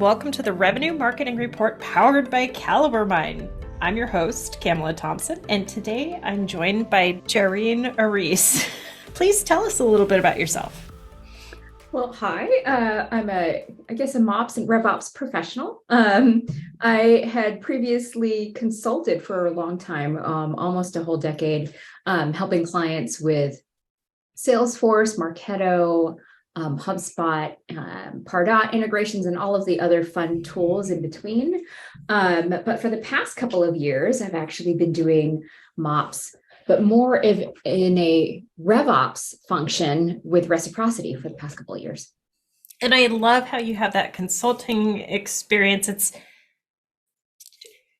Welcome to the Revenue Marketing Report powered by Caliber Mine. I'm your host, Camela Thompson, and today I'm joined by Jerine Erice. Please tell us a little bit about yourself. Well, hi, I'm a MOPs and RevOps professional. I had previously consulted for a long time, almost a whole decade, helping clients with Salesforce, Marketo, HubSpot, Pardot integrations, and all of the other fun tools in between. But for the past couple of years, I've actually been doing MOPs, but more in a RevOps function with reciprocity for the past couple of years. And I love how you have that consulting experience.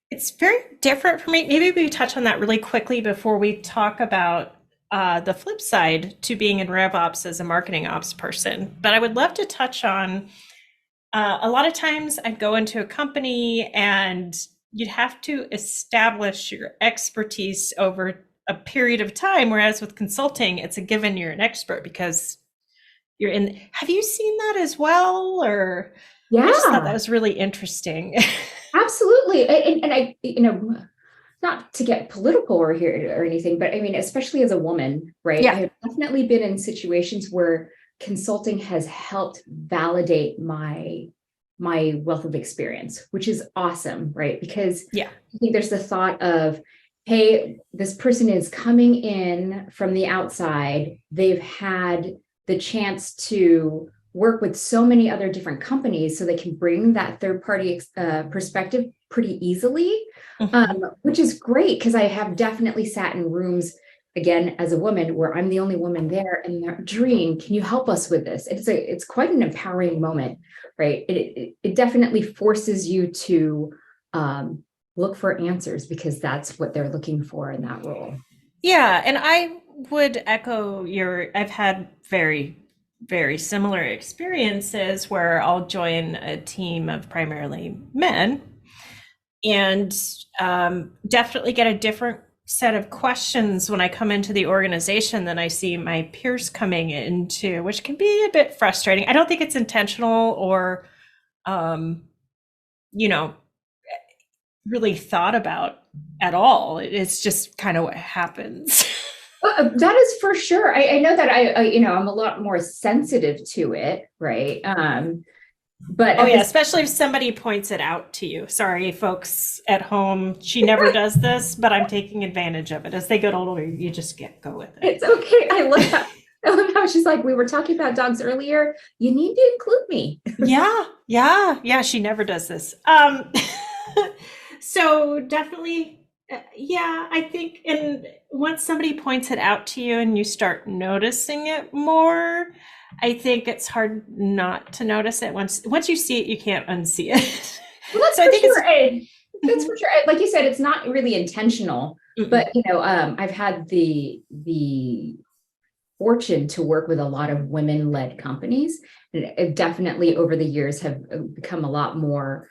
It's very different for me. Maybe we touch on that really quickly before we talk about the flip side to being in RevOps as a marketing ops person. But I would love to touch on a lot of times I'd go into a company and you'd have to establish your expertise over a period of time, whereas with consulting, it's a given you're an expert because you're in. Have you seen that as well? Or yeah, I just thought that was really interesting. Absolutely. And I, not to get political or anything, but I mean, especially as a woman, right? Yeah. I've definitely been in situations where consulting has helped validate my wealth of experience, which is awesome, right? Because I think there's the thought of, hey, this person is coming in from the outside. They've had the chance to work with so many other different companies, so they can bring that third-party perspective pretty easily, which is great, because I have definitely sat in rooms, again, as a woman, where I'm the only woman there, and they're, Jerine, can you help us with this? It's quite an empowering moment, right? It definitely forces you to look for answers, because that's what they're looking for in that role. Yeah, and I would echo I've had very, very similar experiences where I'll join a team of primarily men and definitely get a different set of questions when I come into the organization than I see my peers coming into, which can be a bit frustrating. I don't think it's intentional or, really thought about at all. It's just kind of what happens. That is for sure. I know that I'm a lot more sensitive to it, right? But especially if somebody points it out to you. Sorry, folks at home, she never does this, but I'm taking advantage of it. As they get older, you just go with it. It's okay. I love how she's like, we were talking about dogs earlier. You need to include me. Yeah. She never does this. So definitely, I think, and once somebody points it out to you and you start noticing it more, I think it's hard not to notice it. Once you see it, you can't unsee it. Well, that's for sure. That's for sure. Like you said, it's not really intentional, but I've had the fortune to work with a lot of women-led companies, and definitely over the years have become a lot more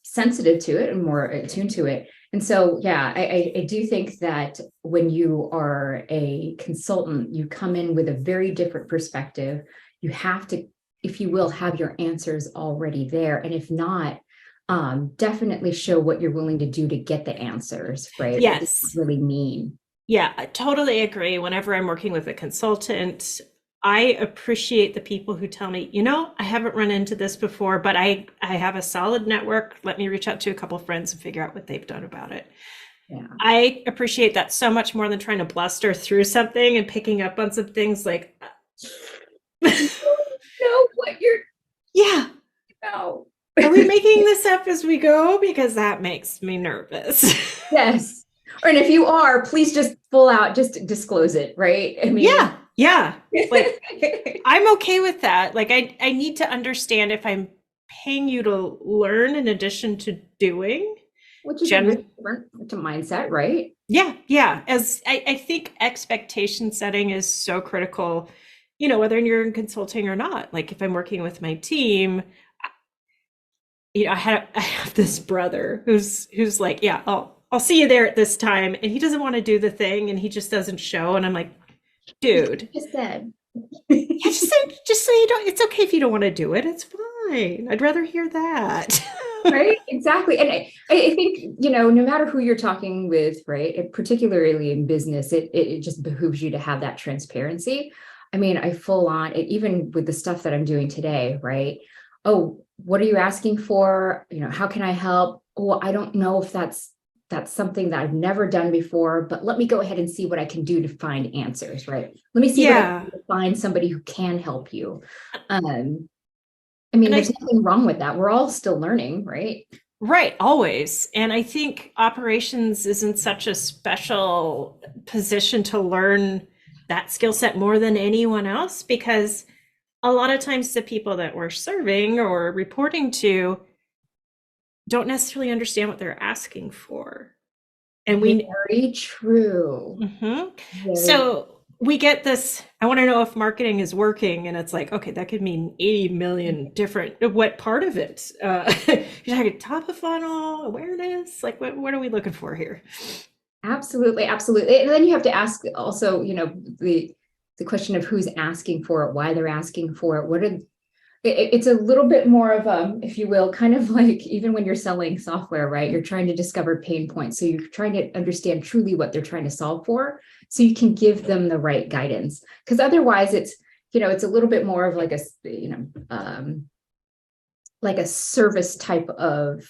sensitive to it and more attuned to it. And so, I do think that when you are a consultant, you come in with a very different perspective. You have to, if you will, have your answers already there. And if not, definitely show what you're willing to do to get the answers, right? Yes. What does it really mean? Yeah, I totally agree. Whenever I'm working with a consultant, I appreciate the people who tell me, I haven't run into this before, but I have a solid network. Let me reach out to a couple of friends and figure out what they've done about it. Yeah. I appreciate that so much more than trying to bluster through something and picking up on some things like, know what you're about. Are we making this up as we go? Because that makes me nervous. Yes. And if you are, please just full out, just disclose it, right? I mean, yeah. Like, I'm okay with that. Like, I need to understand if I'm paying you to learn in addition to doing. Which is different to mindset, right? Yeah. As I think expectation setting is so critical, whether you're in consulting or not. Like, if I'm working with my team, I have this brother who's like, I'll see you there at this time. And he doesn't want to do the thing and he just doesn't show. And I'm like, dude, just said, just so you don't, it's okay if you don't want to do it. It's fine. fine. I'd rather hear that. Right, exactly. And I think, no matter who you're talking with, right, particularly in business, it just behooves you to have that transparency. I mean, I full on it, even with the stuff that I'm doing today, right? Oh, what are you asking for? How can I help? Oh, I don't know if that's something that I've never done before, but let me go ahead and see what I can do to find answers, right? Let me see what I can do to find somebody who can help you. I mean, there's nothing wrong with that. We're all still learning, right? Right, always. And I think operations isn't such a special position to learn that skill set more than anyone else, because a lot of times the people that we're serving or reporting to don't necessarily understand what they're asking for. And very true. So we get this, I want to know if marketing is working, and it's like, okay, that could mean 80 million different, what part of it? You're talking top of funnel, awareness, like what are we looking for here? Absolutely. And then you have to ask also, the question of who's asking for it, why they're asking for it. It's a little bit more of if you will, kind of like even when you're selling software, right? You're trying to discover pain points. So you're trying to understand truly what they're trying to solve for, so you can give them the right guidance. Because otherwise it's, it's a little bit more of like like a service type of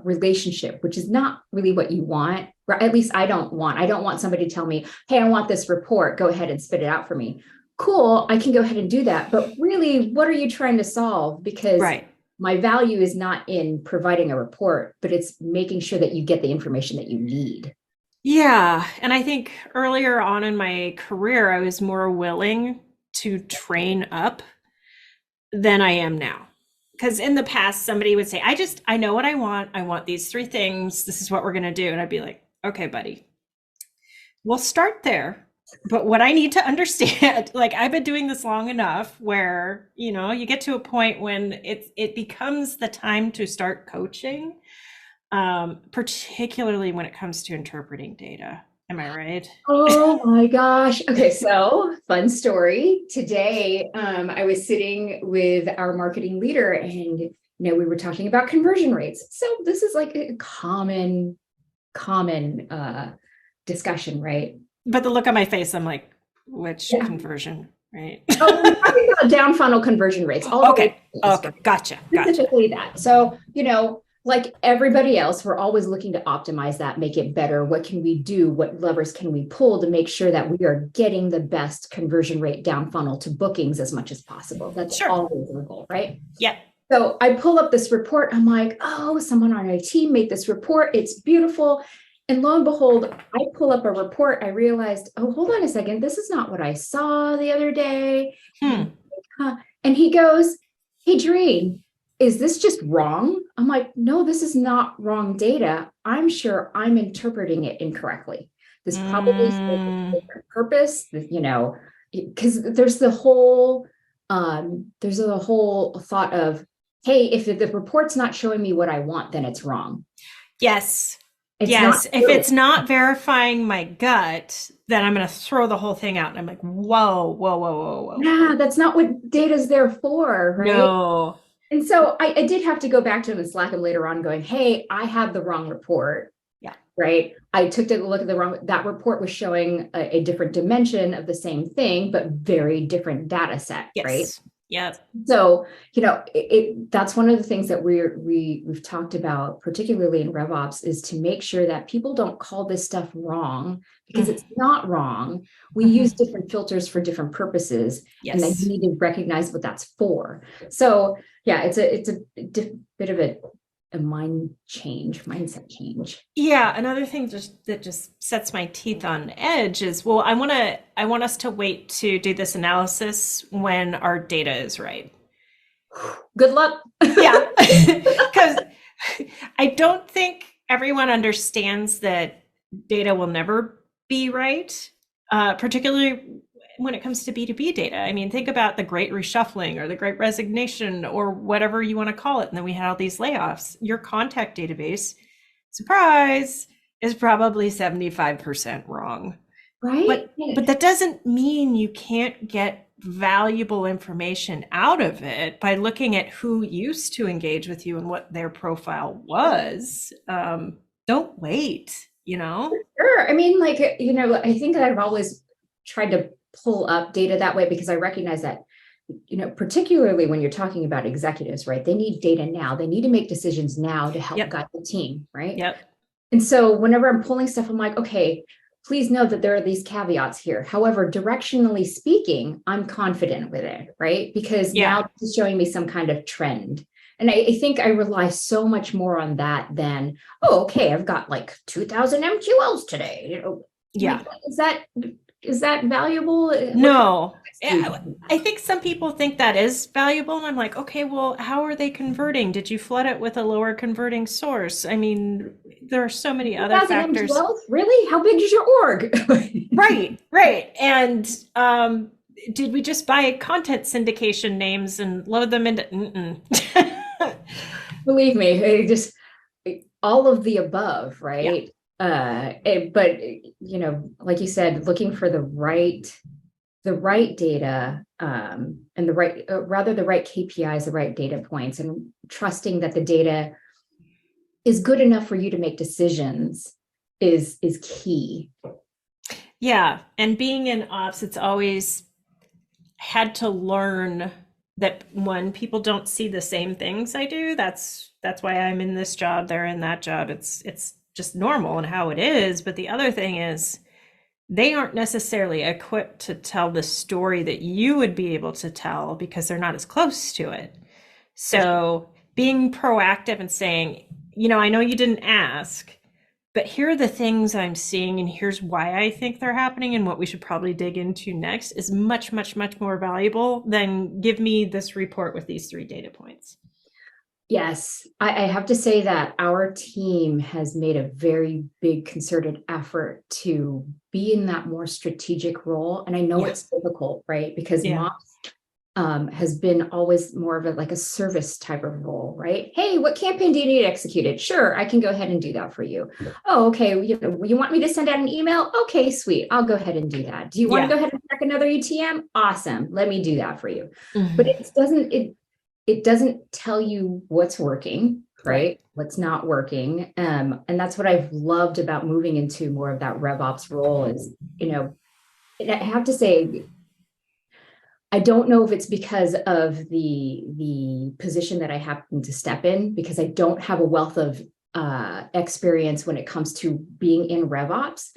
relationship, which is not really what you want. At least I don't want somebody to tell me, hey, I want this report, go ahead and spit it out for me. Cool, I can go ahead and do that. But really, what are you trying to solve? Because my value is not in providing a report, but it's making sure that you get the information that you need. Yeah. And I think earlier on in my career, I was more willing to train up than I am now. Because in the past, somebody would say, I know what I want. I want these 3 things. This is what we're going to do. And I'd be like, okay, buddy, we'll start there. But what I need to understand, like I've been doing this long enough where, you get to a point when it becomes the time to start coaching, particularly when it comes to interpreting data. Am I right? Oh my gosh. Okay, so fun story. Today, I was sitting with our marketing leader and we were talking about conversion rates. So this is like a common discussion, right? But the look on my face, I'm like, which conversion, right? Oh, we're talking about down funnel conversion rates. Okay, gotcha. Specifically that. So, like everybody else, we're always looking to optimize that, make it better. What can we do? What levers can we pull to make sure that we are getting the best conversion rate down funnel to bookings as much as possible? That's always our goal, right? Yeah. So I pull up this report. I'm like, oh, someone on our team made this report. It's beautiful. And lo and behold, I pull up a report. I realized, oh, hold on a second. This is not what I saw the other day. And he goes, hey, Jerine, is this just wrong? I'm like, no, this is not wrong data. I'm sure I'm interpreting it incorrectly. This probably serves a different purpose, because there's the whole thought of, hey, if the report's not showing me what I want, then it's wrong. Yes. If it's not verifying my gut, then I'm going to throw the whole thing out. And I'm like, whoa. Yeah, that's not what data's there for, right? No. And so I did have to go back to him and Slack him later on going, hey, I have the wrong report. Yeah. Right. I took a look at that report was showing a different dimension of the same thing, but very different data set. Yes. Right. Yeah. So, that's one of the things that we've talked about, particularly in RevOps, is to make sure that people don't call this stuff wrong, because it's not wrong. We use different filters for different purposes, and then you need to recognize what that's for. So, yeah, it's a bit of a mindset change. Yeah, another thing that just sets my teeth on edge is, well, I want us to wait to do this analysis when our data is right. Good luck. Yeah, because I don't think everyone understands that data will never be right, particularly when it comes to B2B data. I mean, think about the Great Reshuffling or the Great Resignation or whatever you want to call it. And then we had all these layoffs. Your contact database, surprise, is probably 75% wrong. Right. But that doesn't mean you can't get valuable information out of it by looking at who used to engage with you and what their profile was. Don't wait, you know? Sure. I mean, like, I think that I've always tried to pull up data that way because I recognize that, particularly when you're talking about executives, right? They need data now. They need to make decisions now to help guide the team, right? Yep. And so whenever I'm pulling stuff, I'm like, okay, please know that there are these caveats here. However, directionally speaking, I'm confident with it, right? Because now it's showing me some kind of trend. And I think I rely so much more on that than, oh, okay, I've got like 2,000 MQLs today. Yeah. Like, is that valuable? No. I think some people think that is valuable. And I'm like, okay, well, how are they converting? Did you flood it with a lower converting source? I mean, there are so many other factors. MQLs? Really? How big is your org? Right. And did we just buy content syndication names and load them into? Believe me, just all of the above, right? Yeah. But like you said, looking for the right data, and the right KPIs, the right data points, and trusting that the data is good enough for you to make decisions is key. Yeah, and being in ops, it's always had to learn that when people don't see the same things I do, that's why I'm in this job, they're in that job. It's just normal and how it is. But the other thing is they aren't necessarily equipped to tell the story that you would be able to tell because they're not as close to it. So being proactive and saying, I know you didn't ask, but here are the things I'm seeing and here's why I think they're happening and what we should probably dig into next is much, much, much more valuable than give me this report with these 3 data points. Yes, I have to say that our team has made a very big concerted effort to be in that more strategic role. And I know it's difficult, right? Because MOPS has been always more of a service type of role, right? Hey, what campaign do you need executed? Sure, I can go ahead and do that for you. Oh, okay. You want me to send out an email? Okay, sweet. I'll go ahead and do that. Do you want to go ahead and check another UTM? Awesome. Let me do that for you. Mm-hmm. But it doesn't tell you what's working, right? What's not working. And that's what I've loved about moving into more of that RevOps role is, I have to say, I don't know if it's because of the position that I happen to step in, because I don't have a wealth of experience when it comes to being in RevOps,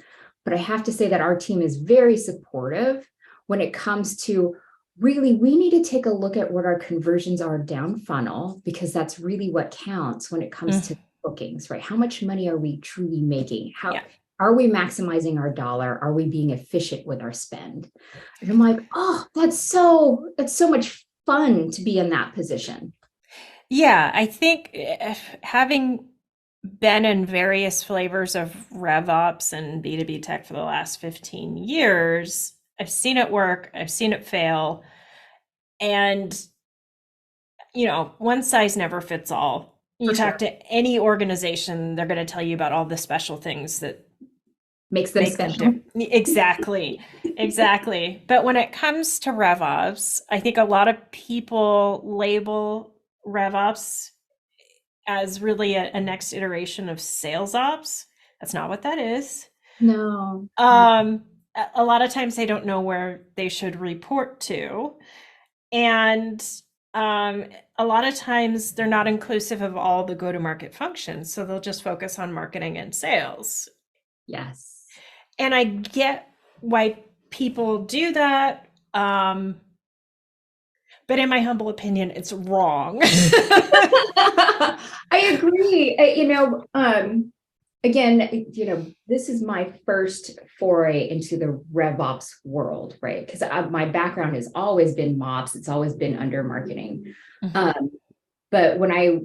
but I have to say that our team is very supportive when it comes to really, we need to take a look at what our conversions are down funnel, because that's really what counts when it comes to bookings, right? How much money are we truly making? How are we maximizing our dollar? Are we being efficient with our spend? And I'm like, oh, that's so much fun to be in that position. Yeah, I think having been in various flavors of RevOps and B2B tech for the last 15 years, I've seen it work, I've seen it fail, and one size never fits all. You talk to any organization, they're going to tell you about all the special things that makes them special. Exactly. But when it comes to RevOps, I think a lot of people label RevOps as really a next iteration of sales ops. That's not what that is. No. A lot of times they don't know where they should report to. And a lot of times they're not inclusive of all the go-to-market functions. So they'll just focus on marketing and sales. Yes. And I get why people do that. But in my humble opinion, it's wrong. I agree. Again, this is my first foray into the RevOps world, right? Because my background has always been MOPS. It's always been under marketing. Mm-hmm. But when I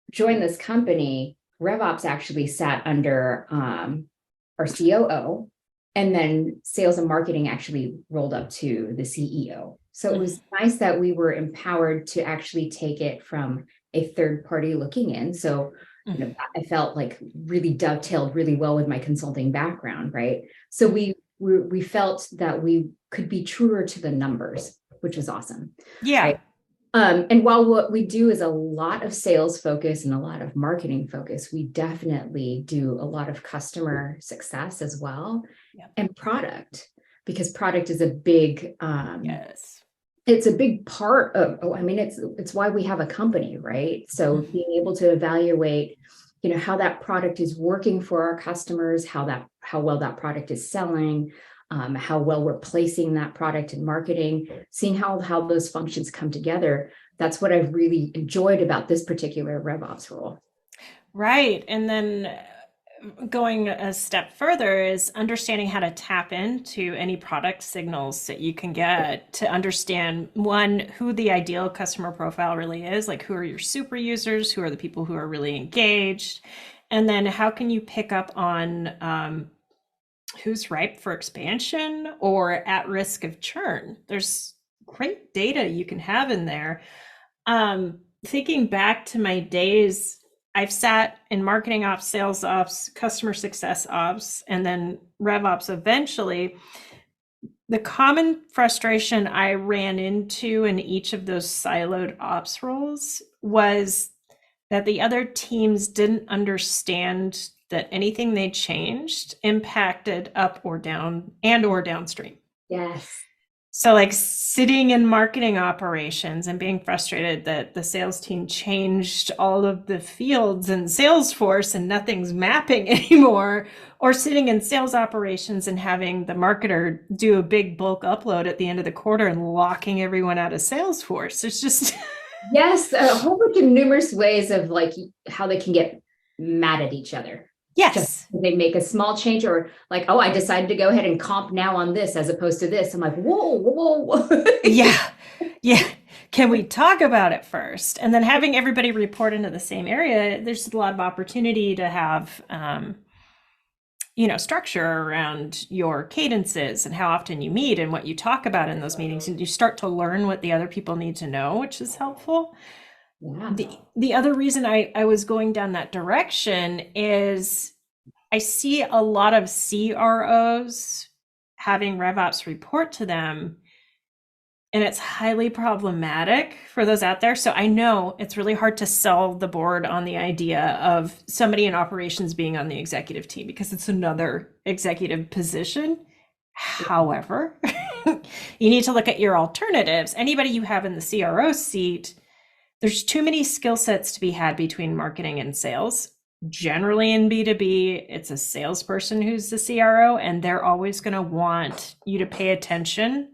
joined this company, RevOps actually sat under our COO, and then sales and marketing actually rolled up to the CEO. So it was nice that we were empowered to actually take it from a third party looking in. So I felt like really dovetailed really well with my consulting background, right? So we we felt that we could be truer to the numbers, which was awesome. Yeah. Right? And while what we do is a lot of sales focus and a lot of marketing focus, we definitely do a lot of customer success as well, and product, because product is a big, yes, it's a big part of, it's why we have a company, right? So being able to evaluate, how that product is working for our customers, how well that product is selling, how well we're placing that product in marketing, seeing how those functions come together. That's what I've really enjoyed about this particular RevOps role. Right. And then going a step further is understanding how to tap into any product signals that you can get to understand, one, who the ideal customer profile really is, like who are your super users, who are the people who are really engaged, and then how can you pick up on who's ripe for expansion or at risk of churn. There's great data you can have in there. Thinking back to my days, I've sat in marketing ops, sales ops, customer success ops, and then RevOps eventually. The common frustration I ran into in each of those siloed ops roles was that the other teams didn't understand that anything they changed impacted up or down and or downstream. Yes. So like sitting in marketing operations and being frustrated that the sales team changed all of the fields in Salesforce and nothing's mapping anymore, or sitting in sales operations and having the marketer do a big bulk upload at the end of the quarter and locking everyone out of Salesforce. It's just yes, a whole bunch of numerous ways of like how they can get mad at each other. yes. Just they make a small change, or like, oh, I decided to go ahead and comp now on this as opposed to this. I'm like, whoa. Yeah. Can we talk about it first? And then having everybody report into the same area, there's a lot of opportunity to have, structure around your cadences and how often you meet and what you talk about in those meetings. And you start to learn what the other people need to know, which is helpful. Yeah. The other reason I was going down that direction is I see a lot of CROs having RevOps report to them, and it's highly problematic for those out there. So I know it's really hard to sell the board on the idea of somebody in operations being on the executive team because it's another executive position. However, you need to look at your alternatives. Anybody you have in the CRO seat, there's too many skill sets to be had between marketing and sales. Generally in B2B, it's a salesperson who's the CRO, and they're always going to want you to pay attention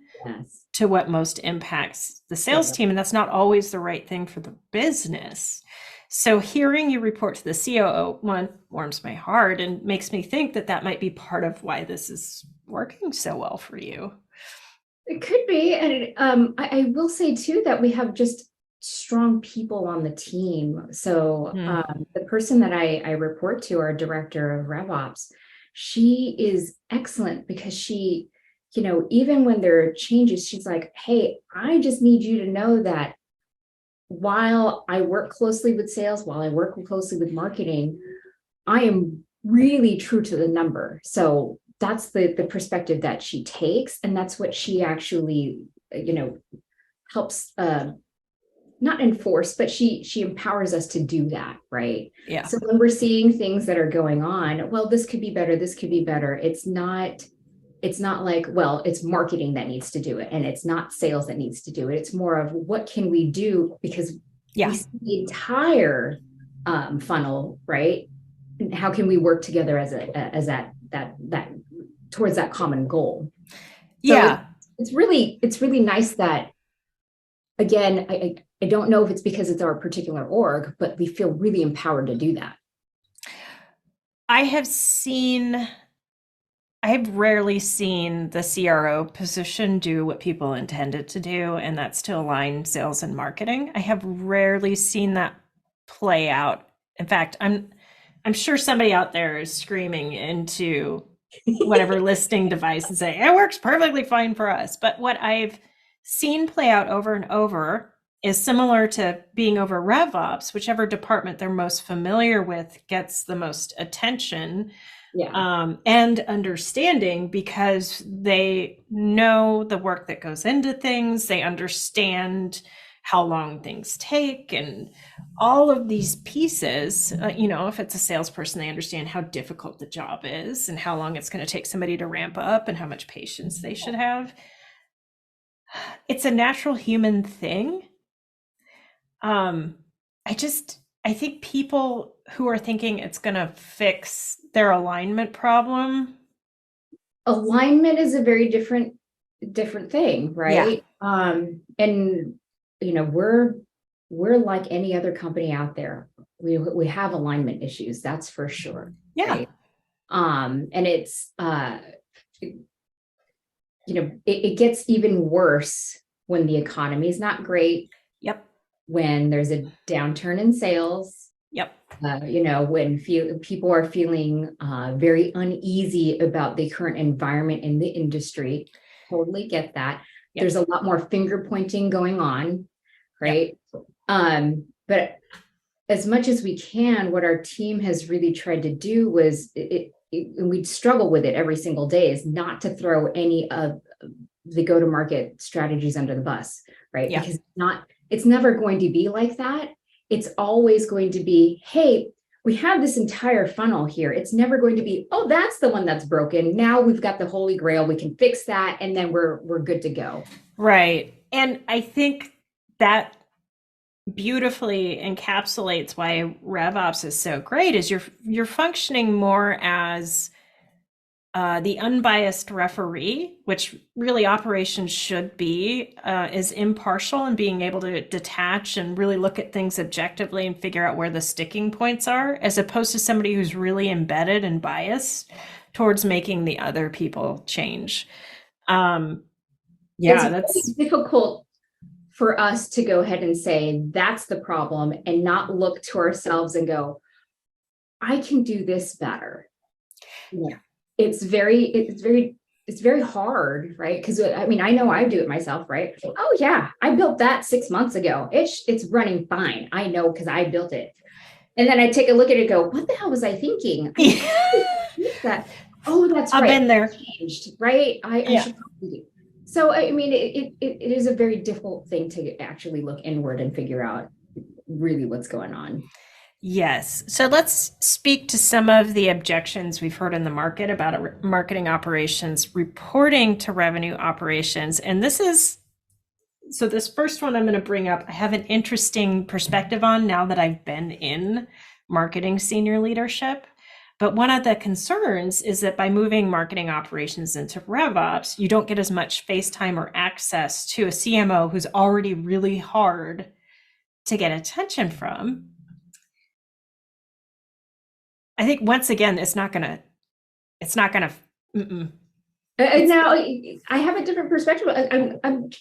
to what most impacts the sales team. And that's not always the right thing for the business. So hearing you report to the COO, one, warms my heart and makes me think that that might be part of why this is working so well for you. It could be. And I will say too, that we have just strong people on the team. So the person that I report to, our director of RevOps, she is excellent because she, even when there are changes, she's like, hey, I just need you to know that while I work closely with sales, while I work closely with marketing, I am really true to the number. So that's the perspective that she takes. And that's what she actually, helps not enforce, but she empowers us to do that, right? Yeah. So when we're seeing things that are going on, well, this could be better, this could be better. It's not like, well, it's marketing that needs to do it, and it's not sales that needs to do it. It's more of what can we do, because we see the entire funnel, right? And how can we work together as that towards that common goal? So it's really nice that, again, I don't know if it's because it's our particular org, but we feel really empowered to do that. I have rarely seen the CRO position do what people intended to do, and that's to align sales and marketing. I have rarely seen that play out. In fact, I'm sure somebody out there is screaming into whatever listening device and saying, it works perfectly fine for us. But what I've seen play out over and over is similar to being over RevOps. Whichever department they're most familiar with gets the most attention. And understanding, because they know the work that goes into things. They understand how long things take and all of these pieces. If it's a salesperson, they understand how difficult the job is and how long it's going to take somebody to ramp up and how much patience they should have. It's a natural human thing. I think people who are thinking it's going to fix their alignment problem. Alignment is a very different thing, right? Yeah. And we're like any other company out there. We have alignment issues, that's for sure. Yeah. Right? And it's it gets even worse when the economy is not great. Yep. When there's a downturn in sales. Yep. When people are feeling very uneasy about the current environment in the industry. Totally get that. Yep. There's a lot more finger pointing going on, right? Yep. But as much as we can, what our team has really tried to do was, and we struggle with it every single day, is not to throw any of the go-to-market strategies under the bus, right? Yeah. Because it's never going to be like that. It's always going to be, hey, we have this entire funnel here. It's never going to be, oh, that's the one that's broken. Now we've got the Holy Grail. We can fix that, and then we're good to go. Right. And I think that beautifully encapsulates why RevOps is so great. Is you're functioning more as the unbiased referee, which really operations should be, is impartial and being able to detach and really look at things objectively and figure out where the sticking points are, as opposed to somebody who's really embedded and biased towards making the other people change. It's difficult for us to go ahead and say that's the problem and not look to ourselves and go, I can do this better. Yeah. It's very hard, right? Because I know I do it myself, right? Oh yeah, I built that 6 months ago. It's running fine. I know because I built it. And then I take a look at it and go, what the hell was I thinking? That. Oh, that's right. I've been there. Changed, right? I should probably do. So it is a very difficult thing to actually look inward and figure out really what's going on. Yes. So let's speak to some of the objections we've heard in the market about marketing operations reporting to revenue operations. And this first one I'm going to bring up, I have an interesting perspective on now that I've been in marketing senior leadership. But one of the concerns is that by moving marketing operations into RevOps, you don't get as much face time or access to a CMO who's already really hard to get attention from. I think once again, it's not gonna. Now I have a different perspective.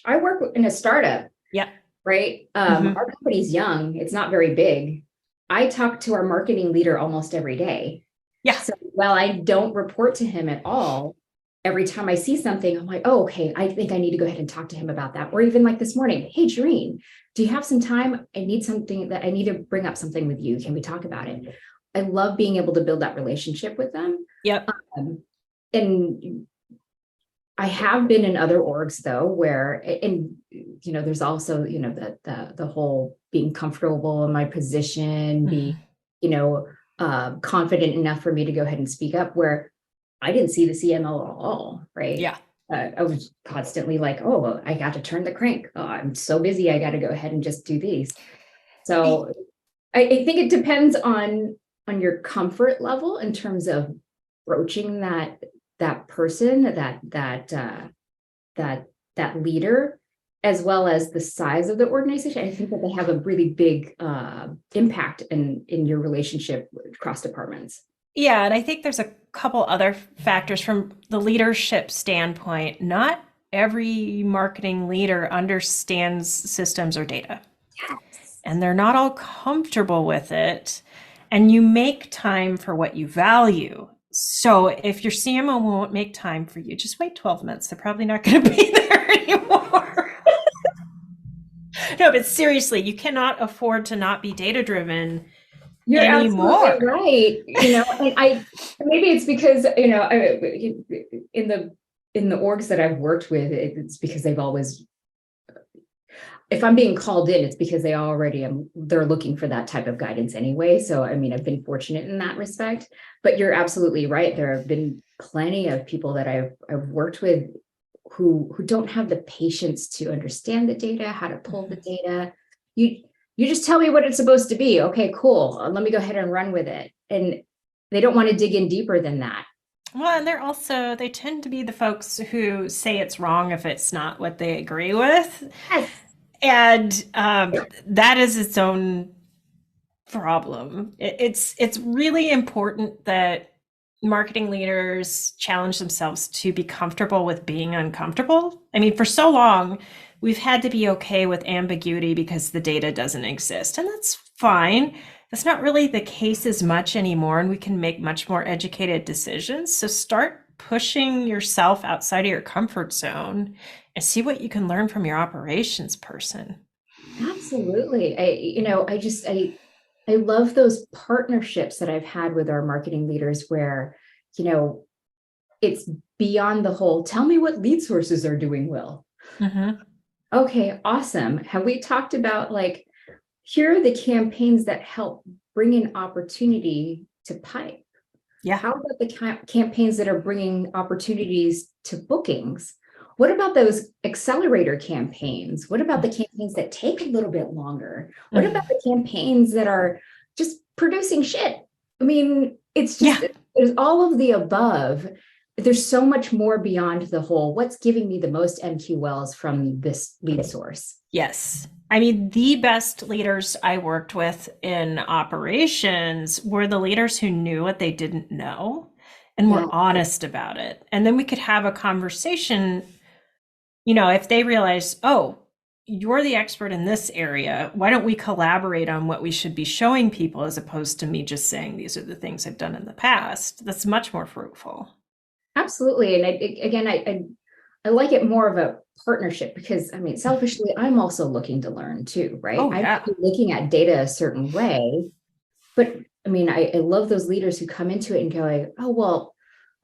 I work in a startup. Yeah. Right. Our company's young. It's not very big. I talk to our marketing leader almost every day. Yeah. So while I don't report to him at all, every time I see something, I'm like, oh, okay, I think I need to go ahead and talk to him about that. Or even like this morning, hey, Jerine, do you have some time? I need to bring up something with you. Can we talk about it? I love being able to build that relationship with them. Yep. And I have been in other orgs though, where, and there's also, the whole being comfortable in my position, being, confident enough for me to go ahead and speak up, where I didn't see the CMO at all, right? Yeah. I was constantly like, oh, I got to turn the crank. Oh, I'm so busy. I got to go ahead and just do these. So I think it depends on your comfort level in terms of broaching that person, that leader, as well as the size of the organization. I think that they have a really big impact in your relationship across departments. Yeah, and I think there's a couple other factors from the leadership standpoint. Not every marketing leader understands systems or data. Yes. And they're not all comfortable with it. And you make time for what you value. So if your CMO won't make time for you, just wait 12 months. They're probably not going to be there anymore. No, but seriously, you cannot afford to not be data-driven You're anymore. absolutely right. And maybe it's because, in the orgs that I've worked with, it's because they've always, if I'm being called in, it's because they're looking for that type of guidance anyway. So, I mean, I've been fortunate in that respect, but you're absolutely right. There have been plenty of people that I've worked with who don't have the patience to understand the data, how to pull the data. You just tell me what it's supposed to be. Okay, cool. Let me go ahead and run with it. And they don't want to dig in deeper than that. Well, and they tend to be the folks who say it's wrong if it's not what they agree with. Yes. And that is its own problem. It's really important that marketing leaders challenge themselves to be comfortable with being uncomfortable. I mean, for so long, we've had to be okay with ambiguity because the data doesn't exist, and that's fine. That's not really the case as much anymore, and we can make much more educated decisions. So start pushing yourself outside of your comfort zone and see what you can learn from your operations person. Absolutely. I love those partnerships that I've had with our marketing leaders where, it's beyond the whole, tell me what lead sources are doing well. Mm-hmm. Okay, awesome. Have we talked about here are the campaigns that help bring in opportunity to pipe? Yeah. How about the campaigns that are bringing opportunities to bookings? What about those accelerator campaigns? What about the campaigns that take a little bit longer? What about the campaigns that are just producing shit? I mean, it's just, there's all of the above. There's so much more beyond the whole, what's giving me the most MQLs from this lead source? Yes. I mean, the best leaders I worked with in operations were the leaders who knew what they didn't know and were honest about it. And then we could have a conversation, if they realize, oh, you're the expert in this area, why don't we collaborate on what we should be showing people as opposed to me just saying these are the things I've done in the past? That's much more fruitful. Absolutely. And I like it more of a partnership because, I mean, selfishly, I'm also looking to learn too, right? Oh, yeah. I'm looking at data a certain way, but I mean, I love those leaders who come into it and go, oh, well,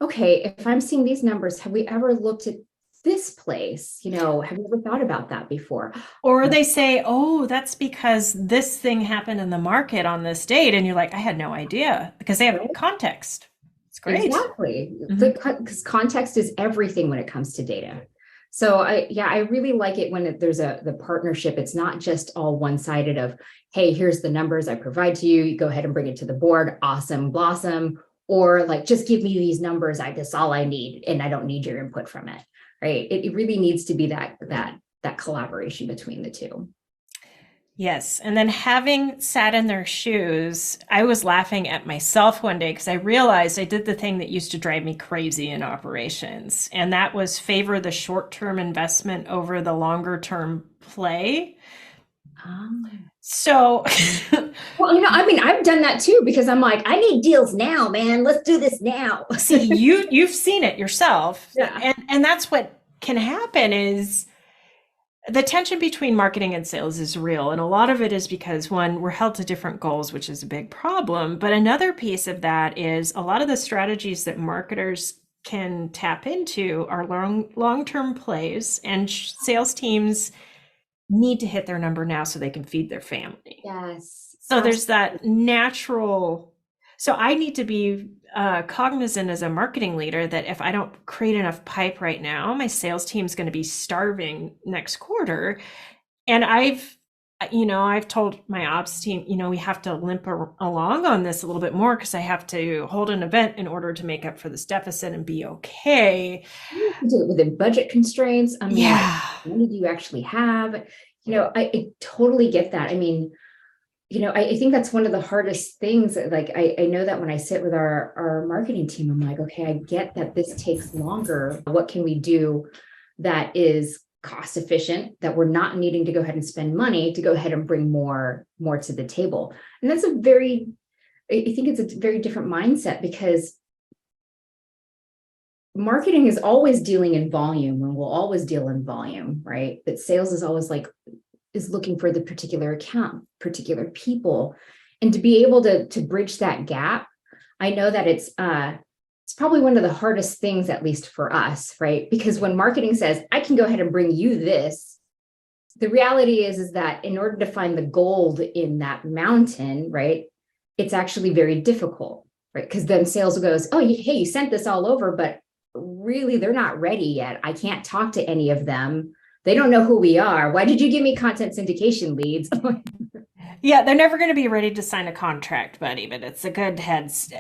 okay, if I'm seeing these numbers, have we ever looked at this place? Have you ever thought about that before? Or they say, oh, that's because this thing happened in the market on this date. And you're like, I had no idea, because they have context. It's great. Exactly. Because context is everything when it comes to data. So I really like it when there's the partnership. It's not just all one-sided of, hey, here's the numbers I provide to you. You go ahead and bring it to the board. Awesome, blossom. Or just give me these numbers. That's all I need. And I don't need your input from it. Right. It really needs to be that collaboration between the two. Yes. And then having sat in their shoes, I was laughing at myself one day because I realized I did the thing that used to drive me crazy in operations. And that was favor the short-term investment over the longer-term play. So, well, I mean, I've done that too, because I'm like, I need deals now, man. Let's do this now. See, you've seen it yourself. Yeah. And that's what can happen is the tension between marketing and sales is real. And a lot of it is because, one, we're held to different goals, which is a big problem. But another piece of that is a lot of the strategies that marketers can tap into are long-term plays, and sales teams need to hit their number now so they can feed their family. Yes. So there's that natural. So I need to be cognizant as a marketing leader that if I don't create enough pipe right now, my sales team's going to be starving next quarter. And I've told my ops team, we have to limp along on this a little bit more because I have to hold an event in order to make up for this deficit and be okay. You can do it within budget constraints. I mean, how many do you actually have? I totally get that. I mean, I think that's one of the hardest things. I know that when I sit with our marketing team, I'm like, okay, I get that this takes longer. What can we do that is cost efficient, that we're not needing to go ahead and spend money to go ahead and bring more to the table? And that's I think it's a very different mindset, because marketing is always dealing in volume and will always deal in volume, right? But sales is always is looking for the particular account, particular people. And to be able to bridge that gap, I know that it's probably one of the hardest things, at least for us, right? Because when marketing says, I can go ahead and bring you this, the reality is that in order to find the gold in that mountain, right, it's actually very difficult, right? Because then sales goes, oh, hey, you sent this all over, but really they're not ready yet. I can't talk to any of them. They don't know who we are. Why did you give me content syndication leads? Yeah, they're never going to be ready to sign a contract, buddy, but it's a good heads.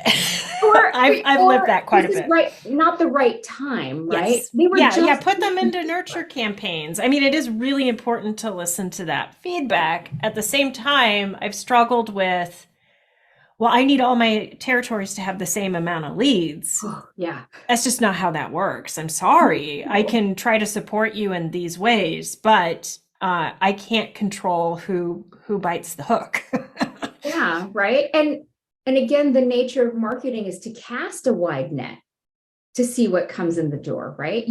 Or I've lived that quite a bit. Right, not the right time, right? Yes. They were put them into nurture campaigns. I mean, it is really important to listen to that feedback. At the same time, I've struggled with, well, I need all my territories to have the same amount of leads. Yeah. That's just not how that works. I'm sorry. I can try to support you in these ways, but I can't control who bites the hook. Yeah, right. And again, the nature of marketing is to cast a wide net to see what comes in the door, right?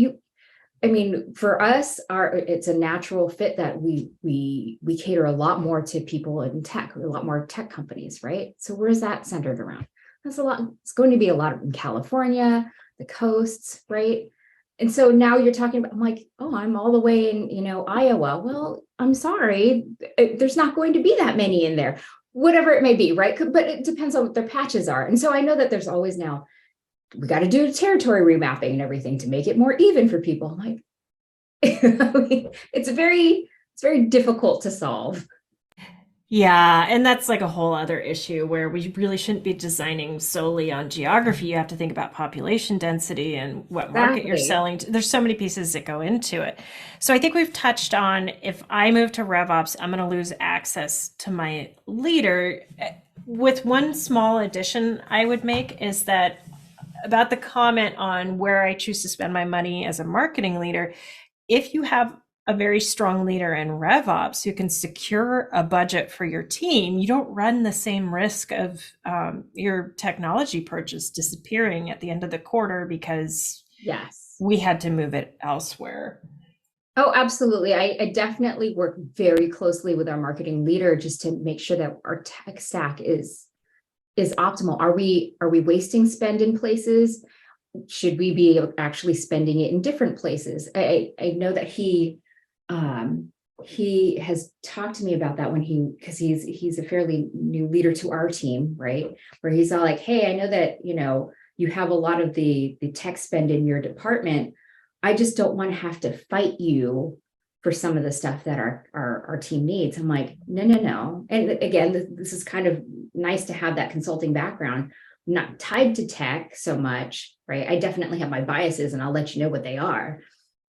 For us, it's a natural fit that we cater a lot more to people in tech, a lot more tech companies, right? So where's that centered around? That's a lot. It's going to be a lot in California, the coasts, right? And so now you're talking about, I'm like, oh, I'm all the way in, Iowa. Well, I'm sorry, there's not going to be that many in there, whatever it may be, right? But it depends on what their patches are. And so I know that there's always now, we got to do territory remapping and everything to make it more even for people. I'm like, it's very difficult to solve. Yeah, and that's like a whole other issue where we really shouldn't be designing solely on geography. You have to think about population density and what market you're selling to. There's so many pieces that go into it. So I think we've touched on, if I move to RevOps, I'm going to lose access to my leader. With one small addition I would make is that about the comment on where I choose to spend my money as a marketing leader, if you have a very strong leader in RevOps who can secure a budget for your team, you don't run the same risk of your technology purchase disappearing at the end of the quarter because we had to move it elsewhere. Oh, absolutely. I definitely work very closely with our marketing leader just to make sure that our tech stack is optimal. Are we wasting spend in places? Should we be actually spending it in different places? I know that he has talked to me about that because he's a fairly new leader to our team, right? Where he's all like, hey, I know that, you have a lot of the tech spend in your department. I just don't want to have to fight you for some of the stuff that our team needs. I'm like, no. And again, this is kind of nice to have that consulting background. I'm not tied to tech so much, right? I definitely have my biases and I'll let you know what they are.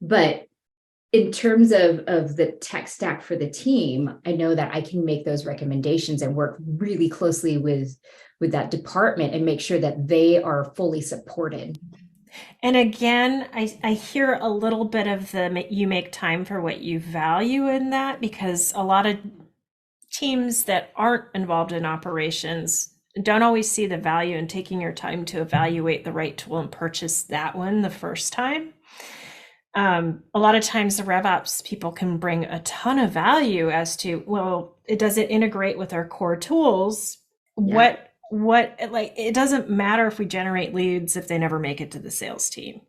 But in terms of the tech stack for the team, I know that I can make those recommendations and work really closely with that department and make sure that they are fully supported. And again, I hear a little bit of you make time for what you value in that, because a lot of teams that aren't involved in operations don't always see the value in taking your time to evaluate the right tool and purchase that one the first time. A lot of times the RevOps people can bring a ton of value as to, well, does it integrate with our core tools? Yeah. It doesn't matter if we generate leads if they never make it to the sales team.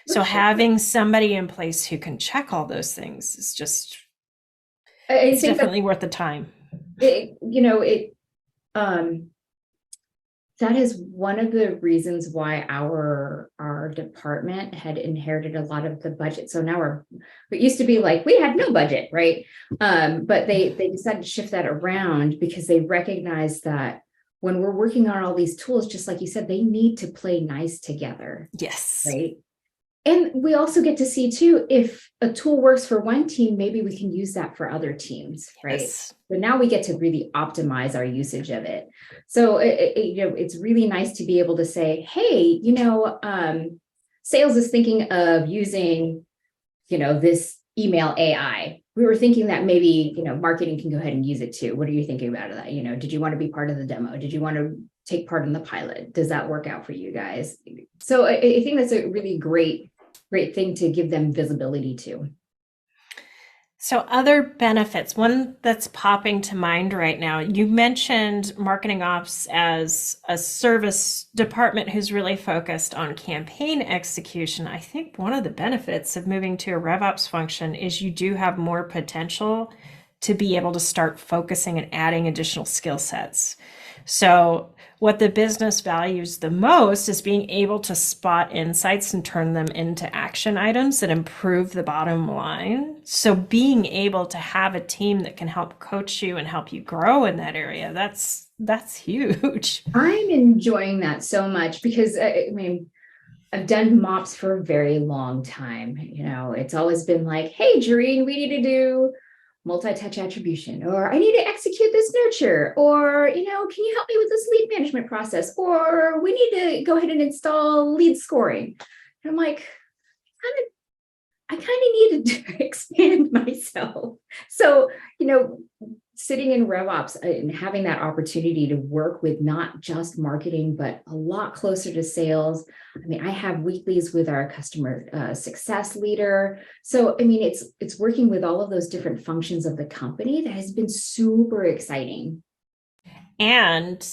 So having somebody in place who can check all those things is just, it's definitely worth the time. That is one of the reasons why our department had inherited a lot of the budget. So now it used to be like we had no budget, right? But they decided to shift that around because they recognized that when we're working on all these tools, just like you said, they need to play nice together. Yes. Right. And we also get to see too, if a tool works for one team, maybe we can use that for other teams, right? Yes. So now we get to really optimize our usage of it. So it's really nice to be able to say, hey, sales is thinking of using, this email AI. We were thinking that maybe, marketing can go ahead and use it too. What are you thinking about that? Did you want to be part of the demo? Did you want to take part in the pilot? Does that work out for you guys? So I think that's a really great thing to give them visibility to. So other benefits, one that's popping to mind right now, you mentioned marketing ops as a service department who's really focused on campaign execution. I think one of the benefits of moving to a RevOps function is you do have more potential to be able to start focusing and adding additional skill sets. So what the business values the most is being able to spot insights and turn them into action items that improve the bottom line. So being able to have a team that can help coach you and help you grow in that area, that's huge. I'm enjoying that so much because I mean, I've done MOPS for a very long time. It's always been like, hey, Jerine, we need to do multi-touch attribution, or I need to execute this nurture, or, can you help me with this lead management process? Or we need to go ahead and install lead scoring. And I'm like, I kind of need to expand myself. So, sitting in RevOps and having that opportunity to work with not just marketing, but a lot closer to sales. I mean, I have weeklies with our customer success leader. So, I mean, it's working with all of those different functions of the company that has been super exciting. And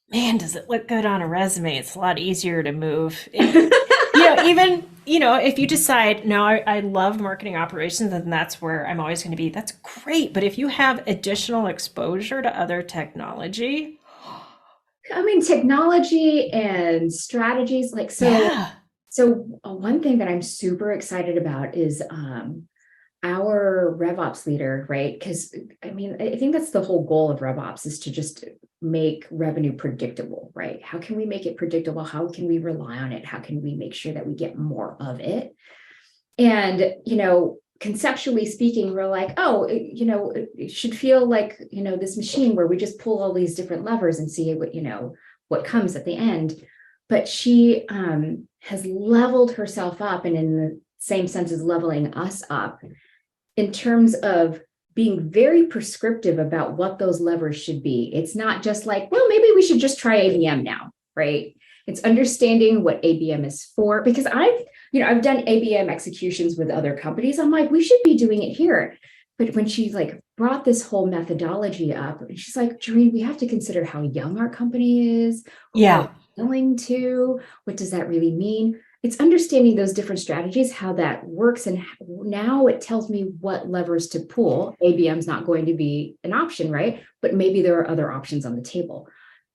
man, does it look good on a resume? It's a lot easier to move. Even, if you decide, no, I love marketing operations and that's where I'm always going to be, that's great. But if you have additional exposure to other technology. I mean, technology and strategies, like, so, yeah. So one thing that I'm super excited about is our RevOps leader, right? Because I mean, I think that's the whole goal of RevOps, is to just make revenue predictable, right? How can we make it predictable? How can we rely on it? How can we make sure that we get more of it? And, conceptually speaking, we're like, oh, it should feel like, this machine where we just pull all these different levers and see what comes at the end. But she has leveled herself up, and in the same sense as leveling us up, in terms of being very prescriptive about what those levers should be. It's not just like, well, maybe we should just try ABM now, right? It's understanding what ABM is for, because I've done ABM executions with other companies. I'm like, we should be doing it here. But when she brought this whole methodology up, she's like, Jerine, we have to consider how young our company is. Yeah. Willing to, what does that really mean? It's understanding those different strategies, how that works. And now it tells me what levers to pull. ABM's not going to be an option, right? But maybe there are other options on the table.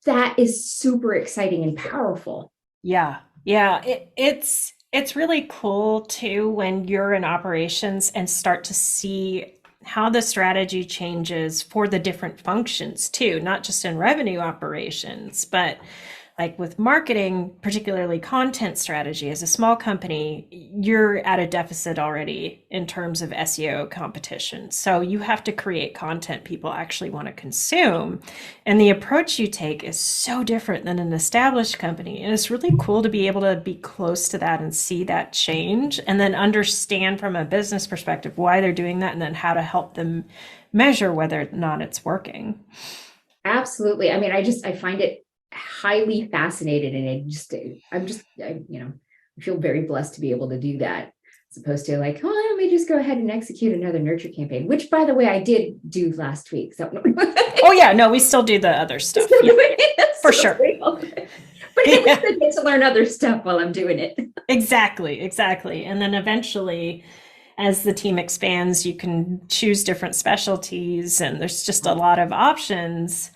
That is super exciting and powerful. Yeah. Yeah. It's really cool too when you're in operations and start to see how the strategy changes for the different functions too, not just in revenue operations, but like with marketing, particularly content strategy. As a small company, you're at a deficit already in terms of SEO competition. So you have to create content people actually want to consume. And the approach you take is so different than an established company. And it's really cool to be able to be close to that and see that change, and then understand from a business perspective why they're doing that, and then how to help them measure whether or not it's working. Absolutely. I mean, I find it highly fascinated, and I feel very blessed to be able to do that, as opposed to like, oh, let me just go ahead and execute another nurture campaign, which, by the way, I did do last week. So oh yeah, no, we still do the other stuff. Yeah, for sure. But at least I get to learn other stuff while I'm doing it. Exactly. And then eventually, as the team expands, you can choose different specialties, and there's just a lot of options.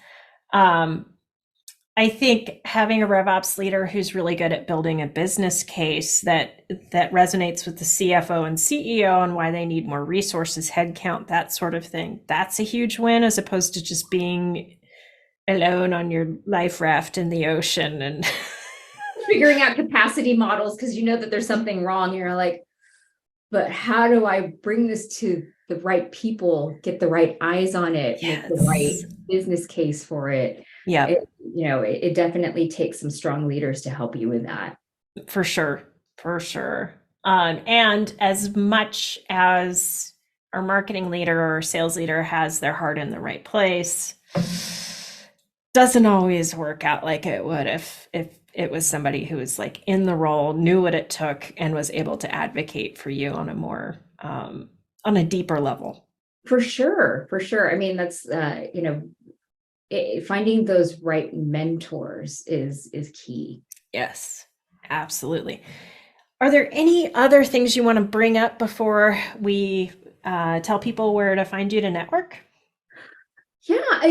I think having a RevOps leader who's really good at building a business case that resonates with the CFO and CEO and why they need more resources, headcount, that sort of thing, that's a huge win, as opposed to just being alone on your life raft in the ocean and figuring out capacity models because you know that there's something wrong. You're like, but how do I bring this to the right people, get the right eyes on it, yes. make the right business case for it? Yeah. It definitely takes some strong leaders to help you with that. For sure. And as much as our marketing leader or sales leader has their heart in the right place, doesn't always work out like it would if it was somebody who was like in the role, knew what it took, and was able to advocate for you on a more on a deeper level. For sure. For sure. I mean, that's, finding those right mentors is key. Yes, absolutely. Are there any other things you want to bring up before we tell people where to find you to network? Yeah,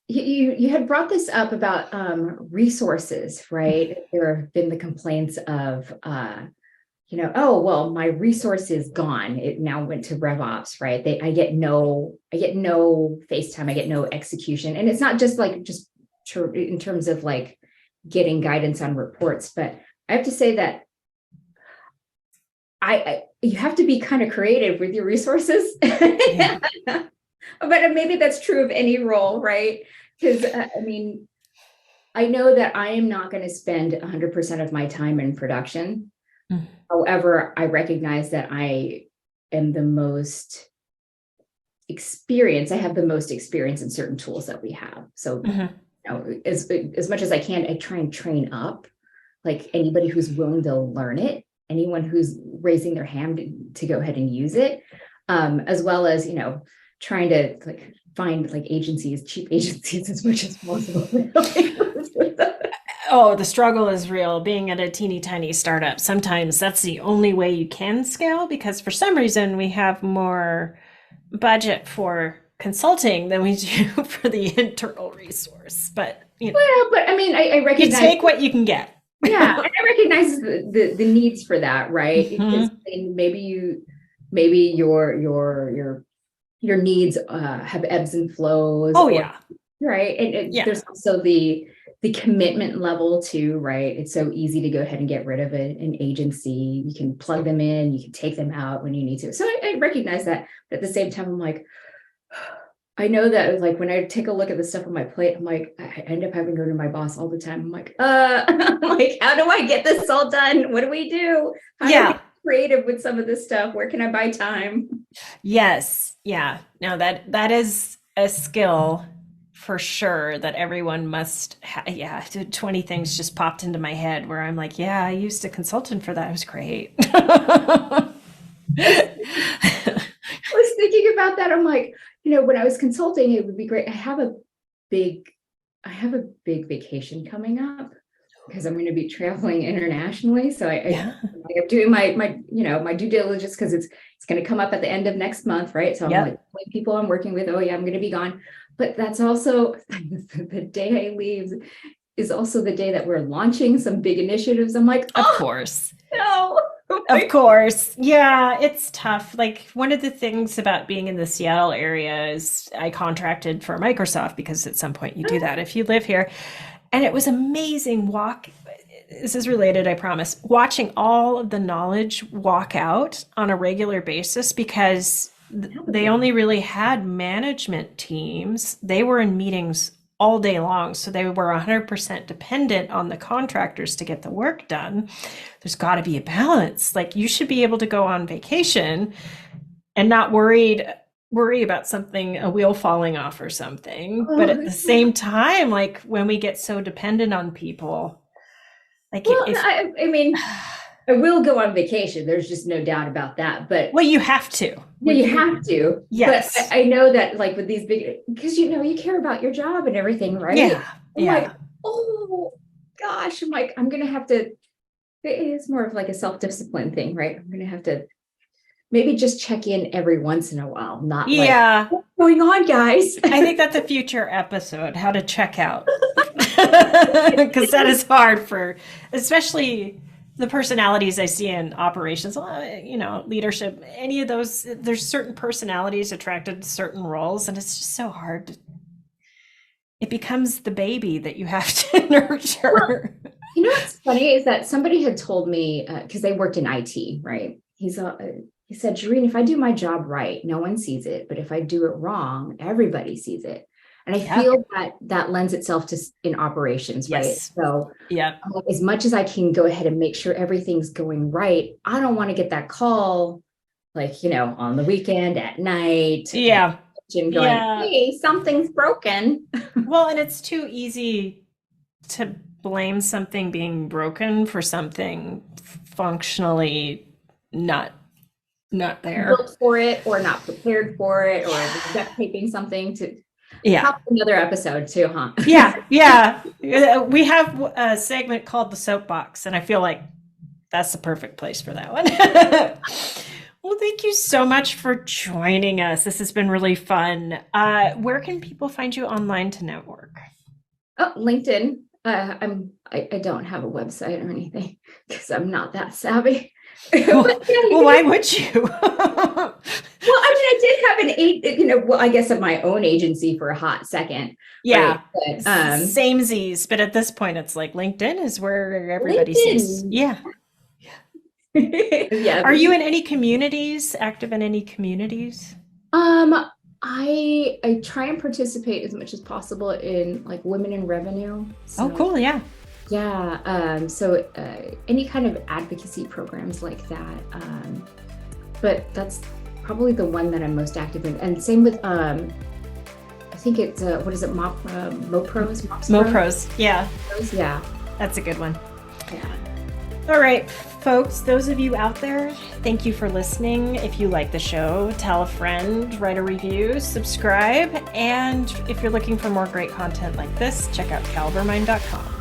you had brought this up about resources, right? There have been the complaints of oh well, my resource is gone. It now went to RevOps, right? I get no FaceTime, I get no execution, and it's not just in terms of like getting guidance on reports, but I have to say that you have to be kind of creative with your resources. Yeah. But maybe that's true of any role, right? Because I know that I am not going to spend 100% of my time in production. Mm. However, I recognize that I am the most experienced. I have the most experience in certain tools that we have. So, as much as I can, I try and train up like anybody who's willing to learn it, anyone who's raising their hand to go ahead and use it, as well as trying to like find like cheap agencies as much as possible. Oh, the struggle is real. Being at a teeny tiny startup, sometimes that's the only way you can scale because for some reason we have more budget for consulting than we do for the internal resource. But well, but I mean, I recognize you take what you can get. Yeah, and I recognize the needs for that, right? Because maybe your needs have ebbs and flows. Oh yeah, right. And there's also the commitment level too, right? It's so easy to go ahead and get rid of an agency. You can plug them in, you can take them out when you need to. So I recognize that, but at the same time, I'm like, I know that like when I take a look at the stuff on my plate, I'm like, I end up having to go to my boss all the time. I'm like, like, how do I get this all done? What do we do? How do I be creative with some of this stuff? Where can I buy time? Yes. Yeah. No, that is a skill for sure that everyone must yeah, 20 things just popped into my head where I'm like, yeah, I used a consultant for that. It was great. I was thinking about that. I'm like, when I was consulting, it would be great. I have a big vacation coming up because I'm going to be traveling internationally. So I'm doing my due diligence because it's going to come up at the end of next month, right? So I'm like, people I'm working with, oh yeah, I'm going to be gone. But that's also the day I leave is also the day that we're launching some big initiatives. I'm like, of course. No. Of course. Yeah, it's tough. Like one of the things about being in the Seattle area is I contracted for Microsoft because at some point you do that if you live here. And it was amazing this is related, I promise, watching all of the knowledge walk out on a regular basis because they only really had management teams. They were in meetings all day long. So they were 100% dependent on the contractors to get the work done. There's got to be a balance. Like you should be able to go on vacation and not worry about something, a wheel falling off or something. But at the same time, like when we get so dependent on people, like I will go on vacation. There's just no doubt about that. But you have to. Yeah, you have to. Yes. But I know that like with these big, because you care about your job and everything, right? Yeah. I'm like, oh gosh, I'm like, I'm gonna have to. It's more of like a self-discipline thing, right? I'm gonna have to maybe just check in every once in a while, not like what's going on, guys. I think that's a future episode, how to check out. Because that is hard for especially the personalities I see in operations, leadership, any of those, there's certain personalities attracted to certain roles, and it's just so hard. It becomes the baby that you have to nurture. Well, what's funny is that somebody had told me, because they worked in IT, right? He said, Jerine, if I do my job right, no one sees it. But if I do it wrong, everybody sees it. And I feel that lends itself to in operations, right? So as much as I can go ahead and make sure everything's going right, I don't want to get that call, like, on the weekend at night. Going, hey, something's broken. Well, and it's too easy to blame something being broken for something functionally not not there, built for it, or not prepared for it, or duct taping something to. Yeah. Another episode too, huh? Yeah. We have a segment called the Soapbox, and I feel like that's the perfect place for that one. Well, thank you so much for joining us. This has been really fun. Where can people find you online to network? Oh, LinkedIn. I don't have a website or anything because I'm not that savvy. Well, why would you? Well, I did have I guess of my own agency for a hot second. Yeah. Right? But, Samesies, but at this point it's like LinkedIn is where everybody sees. Yeah. Yeah. Are you in any communities, active in any communities? I try and participate as much as possible in like women in revenue. So, cool. Yeah. Yeah. So any kind of advocacy programs like that. But that's probably the one that I'm most active in. And same with, I think it's, what is it? MOPROs? MOPROs. Yeah. Yeah. That's a good one. Yeah. All right, folks, those of you out there, thank you for listening. If you like the show, tell a friend, write a review, subscribe. And if you're looking for more great content like this, check out calibermind.com.